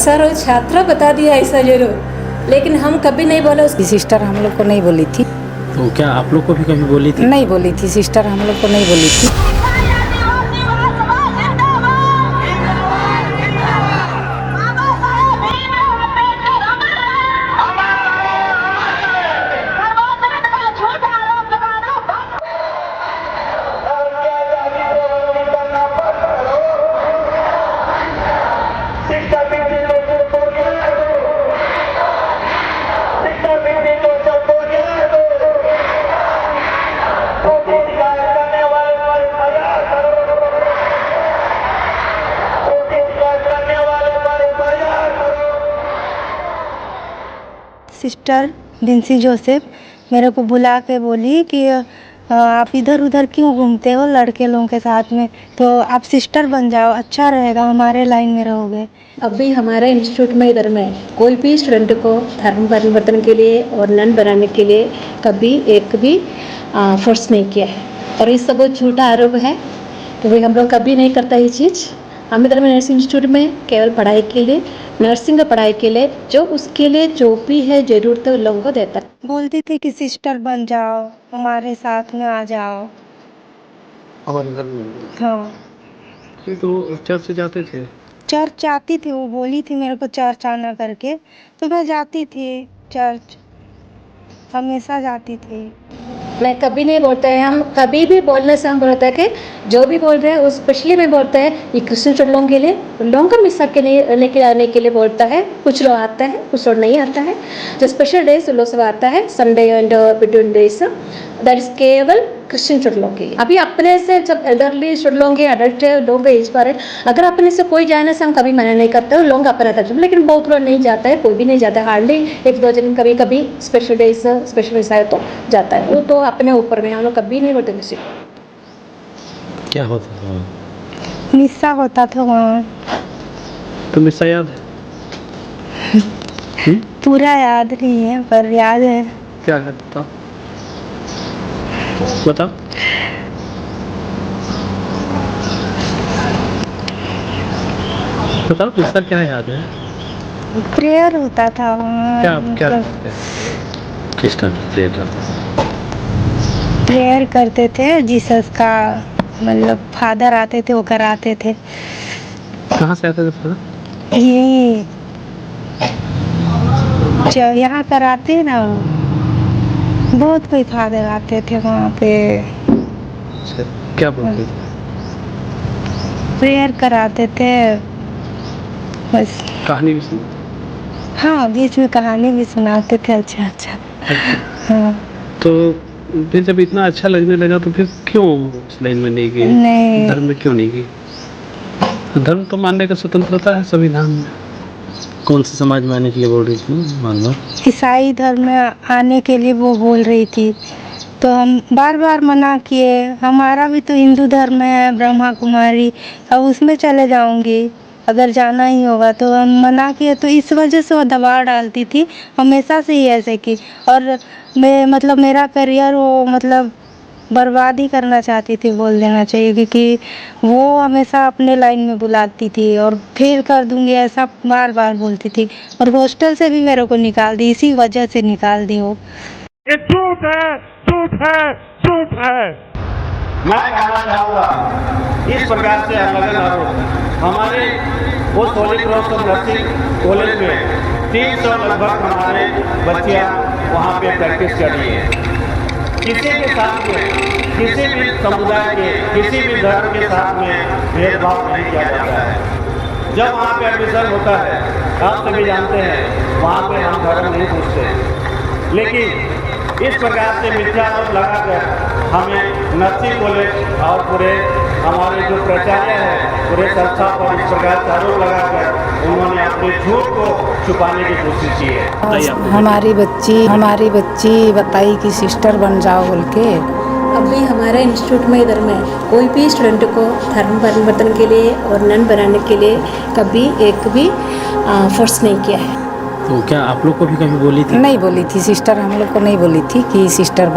Sir वो छात्रा बता दिया ऐसा जरूर, लेकिन हम कभी नहीं बोले। उसकी सिस्टर हम लोग को नहीं बोली थी। तो क्या आप लोग को भी कभी बोली थी? नहीं बोली थी, सिस्टर हम लोग को नहीं बोली थी। सिस्टर बिन्सी जोसेफ मेरे को बुला के बोली कि आप इधर उधर क्यों घूमते हो लड़के लोगों के साथ में, तो आप सिस्टर बन जाओ, अच्छा रहेगा, हमारे लाइन में रहोगे। अभी हमारे इंस्टीट्यूट में इधर में कोई भी स्टूडेंट को धर्म परिवर्तन के लिए और नन बनाने के लिए कभी एक भी फोर्स नहीं किया है, और ये सब झूठा आरोप है। तो भाई हम लोग कभी नहीं करता ये चीज़। हम इधर में नर्सिंग इंस्टीट्यूट में केवल पढ़ाई के लिए, नर्सिंग का पढ़ाई के लिए जो उसके लिए जो भी है ज़रूरत है उन लोगों को देता है। बोलती थी कि सिस्टर बन जाओ, हमारे साथ में आ जाओ। और हाँ, तो चर्च जाते थे? चर्च जाती थी, वो बोली थी मेरे को चर्च आना करके, तो मैं जाती थी चर्च, हमेशा जाती थी। मैं कभी नहीं बोलते हैं, हम कभी भी बोलने से हम बोलते हैं कि जो भी बोल रहे हैं उस स्पेशली में बोलते हैं ये क्रिश्चियन लोगों के लिए, लोगों का मिसा के लिए लेके आने के लिए बोलता है। कुछ लोग आता है, कुछ लोग नहीं आता है। जो स्पेशल डेज लोग सब आता है, Sunday and between days, that is केवल क्रिश्चियन लोगों के लिए। अभी अपने से जब एल्डरली लोग हैं, अडल्ट लोग इस बार अगर अपने से कोई जाने से हम कभी मना नहीं करते, लोग अपना था, लेकिन बहुत लोग नहीं जाता है, कोई भी नहीं जाता है, हार्डली एक दो जन कभी कभी स्पेशल डेज है तो जाता है, वो तो अपने ऊपर में। हम लोग कभी नहीं बोलते किसी को। क्या होता था? मिसा होता था वहाँ। तो मिसा याद है? पूरा याद नहीं है पर याद है। क्या करता बताओ। बताओ मिसा क्या याद है? प्रेयर होता था वहाँ। क्या किस टाइम प्रेयर? प्रेयर करते थे, जीसस का मतलब फादर आते थे, वो कराते थे। कहाँ से आते थे फादर? ये यहाँ कराते हैं ना, बहुत कोई फादर आते थे वहाँ पे, क्या बोलते थे? प्रेयर कराते थे बस। कहानी भी सुन? हाँ, बीच में कहानी भी सुनाते थे। अच्छा अच्छा। हाँ। तो फिर जब इतना अच्छा लगने लगा तो फिर क्यों उस लाइन में नहीं गई? नहीं। धर्म में क्यों नहीं गई? धर्म तो मानने का स्वतंत्रता है संविधान में। कौन से समाज में आने के लिए बोल रही थी? मान लो ईसाई धर्म में आने के लिए वो बोल रही थी, तो हम बार बार मना किए। हमारा भी तो हिंदू धर्म है, ब्रह्मा कुमारी, अब उसमें चले जाऊंगी अगर जाना ही होगा, तो हम मना किए। तो इस वजह से वो दबाव डालती थी, हमेशा से ही ऐसे की। और मैं मतलब मेरा करियर वो मतलब बर्बाद ही करना चाहती थी, बोल देना चाहिए, क्योंकि वो हमेशा अपने लाइन में बुलाती थी और फेल कर दूंगी ऐसा बार बार बोलती थी। और हॉस्टल से भी मेरे को निकाल दी, इसी वजह से निकाल दी वो। ये झूठ है, झूठ है, झूठ है। मैं कहना चाहूँगा इस प्रकार से अलग अलग हमारे वो Holi cross of nursing college में 300 लगभग हमारे बच्चियाँ वहाँ पे प्रैक्टिस कर रही है। किसी के साथ में, किसी भी समुदाय के, किसी भी धर्म के साथ में भेदभाव नहीं किया जाता है। जब वहाँ पे एडमिशन होता है, आप सभी जानते हैं, वहाँ पे हम धर्म नहीं पूछते, लेकिन इस प्रकार से मिथ्या आरोप लगाकर हमें नर्सिंग कॉलेज और पूरे हमारे जो प्राचार्य हैं पूरे संस्था पर इस प्रकार से आरोप लगाकर उन्होंने अपने झूठ को छुपाने की कोशिश की है। हमारी बच्ची बताई कि सिस्टर बन जाओ बोल के। अभी हमारे इंस्टीट्यूट में इधर में कोई भी स्टूडेंट को धर्म परिवर्तन के लिए और नन बनाने के लिए कभी एक भी फोर्स नहीं किया है। तो क्या आप लोग को भी कभी बोली थी? नहीं बोली थी सिस्टर, हम लोग को नहीं बोली थी कि सिस्टर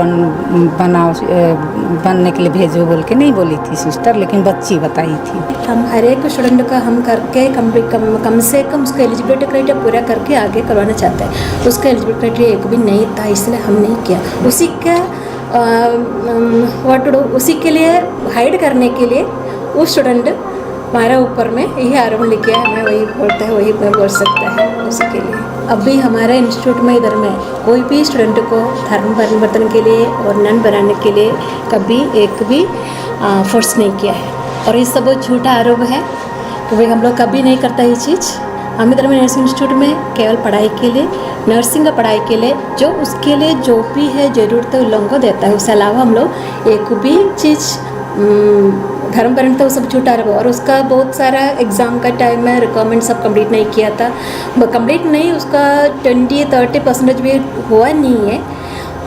बनने के लिए भेजो बोल के नहीं बोली थी सिस्टर, लेकिन बच्ची बताई थी। हम हर एक स्टूडेंट का हम करके कम से कम उसका एलिजिबिलिटी क्राइटेरिया पूरा करके आगे करवाना चाहते हैं। उसका एलिजिबिलिटी क्राइटेरिया एक भी नहीं था, इसलिए हम नहीं किया। उसी का उसी के लिए हाइड करने के लिए वो स्टूडेंट हमारे ऊपर में यही आरोप लेके आया, हमें वही बोलता है, वही बोल सकता है उसी के लिए। अभी हमारे इंस्टीट्यूट में इधर में कोई भी स्टूडेंट को धर्म परिवर्तन के लिए और नन बनाने के लिए कभी एक भी फोर्स नहीं किया है। और ये सब झूठा आरोप है कि भाई हम लोग कभी नहीं करता ये चीज़। हम इधर में नर्सिंग इंस्टीट्यूट में केवल पढ़ाई के लिए, नर्सिंग का पढ़ाई के लिए जो उसके लिए जो भी है ज़रूरत है उन लोगों को देता है। उसके अलावा हम लोग एक भी चीज़ धर्म परिवर्तन तो सब झूठा रहा। और उसका बहुत सारा एग्ज़ाम का टाइम में रिक्वायरमेंट सब कंप्लीट नहीं किया था। कंप्लीट नहीं, उसका 20-30% भी हुआ नहीं है।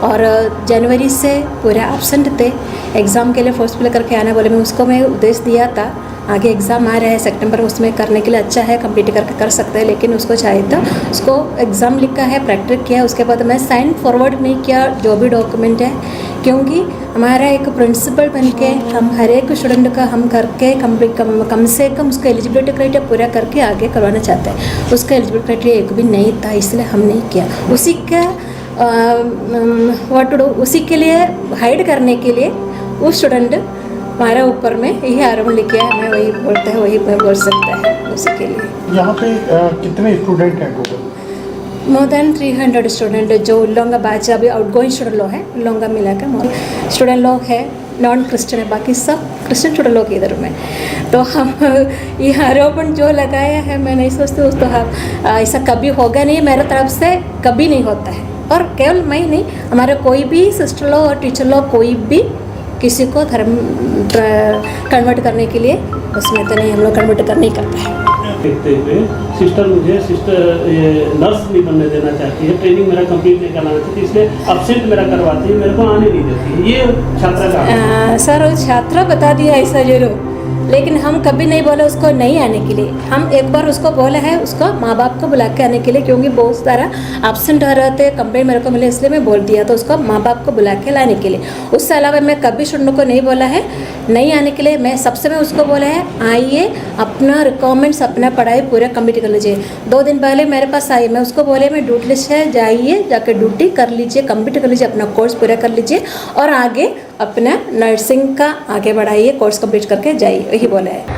और जनवरी से पूरे एब्सेंट थे। एग्ज़ाम के लिए फर्स्ट फिल करके आना बोले, मैं उसको मैं उद्देश्य दिया था आगे एग्ज़ाम आ रहा है सितंबर, उसमें करने के लिए अच्छा है, कंप्लीट करके कर सकते हैं। लेकिन उसको चाहिए था, उसको एग्ज़ाम लिखा है, प्रैक्टिस किया, उसके बाद मैं साइन फॉरवर्ड नहीं किया जो भी डॉक्यूमेंट है, क्योंकि हमारा एक प्रिंसिपल बन के हम हर एक स्टूडेंट का हम करके कम से कम उसका एलिजिबिलिटी क्राइटेरिया पूरा करके आगे करवाना चाहते हैं। उसका एलिजिबिलिटी क्राइटेरिया एक भी नहीं था, इसलिए हम नहीं किया। उसी का उसी के लिए हाइड करने के लिए वो स्टूडेंट हमारे ऊपर में यही आरोप लेके आया, हमें वही बोलता है, वही बोल सकता है उसी के लिए। यहाँ पे कितने स्टूडेंट हैं टोटल? मोर देन 300 स्टूडेंट जो उन लोगों का बैच अभी आउटगोइंग स्टूडेंट लोग हैं, उन लोगों का मिलाकर मोर स्टूडेंट लोग हैं, नॉन क्रिश्चियन है, बाकी सब क्रिश्चियन स्टूडेंट लोग इधर में। तो हम ये आरोपण जो लगाया है, मैं नहीं सोचती उस तो ऐसा कभी होगा नहीं, मेरे तरफ से कभी नहीं होता है। और केवल मैं ही नहीं, हमारे कोई भी सिस्टर लोग और टीचर लोग कोई भी किसी को धर्म कन्वर्ट करने के लिए उसमें तो नहीं, हम लोग कन्वर्ट कर नहीं करते हैं। देखते हुए सिस्टर मुझे नर्स नहीं बनने देना चाहती है, ट्रेनिंग मेरा कंप्लीट नहीं कराना चाहती, इसलिए अपसेंट मेरा करवाती है, मेरे को आने नहीं देती। ये छात्रा का सर छात्रा बता दिया ऐसा जरूर, लेकिन हम कभी नहीं बोले उसको नहीं आने के लिए। हम एक बार उसको बोले है उसको माँ बाप को बुला के आने के लिए, क्योंकि बहुत सारा एब्सेंट हो रहे थे, कंप्लेंट मेरे को मिले, इसलिए मैं बोल दिया तो उसको माँ बाप को बुला के लाने के लिए। उससे अलावा मैं कभी स्टूडेंट को नहीं बोला है नहीं आने के लिए। मैं सबसे मैं उसको बोला है आइए, अपना रिक्वायरमेंट्स अपना पढ़ाई पूरा कंप्लीट कर लीजिए। 2 दिन पहले मेरे पास आई, मैं उसको बोले मैं ड्यूटी लिस्ट है, जाइए जाकर ड्यूटी कर लीजिए, कंप्लीट कर लीजिए, अपना कोर्स पूरा कर लीजिए और आगे अपना नर्सिंग का आगे बढ़ाइए, कोर्स कंप्लीट करके जाइए, यही बोला है।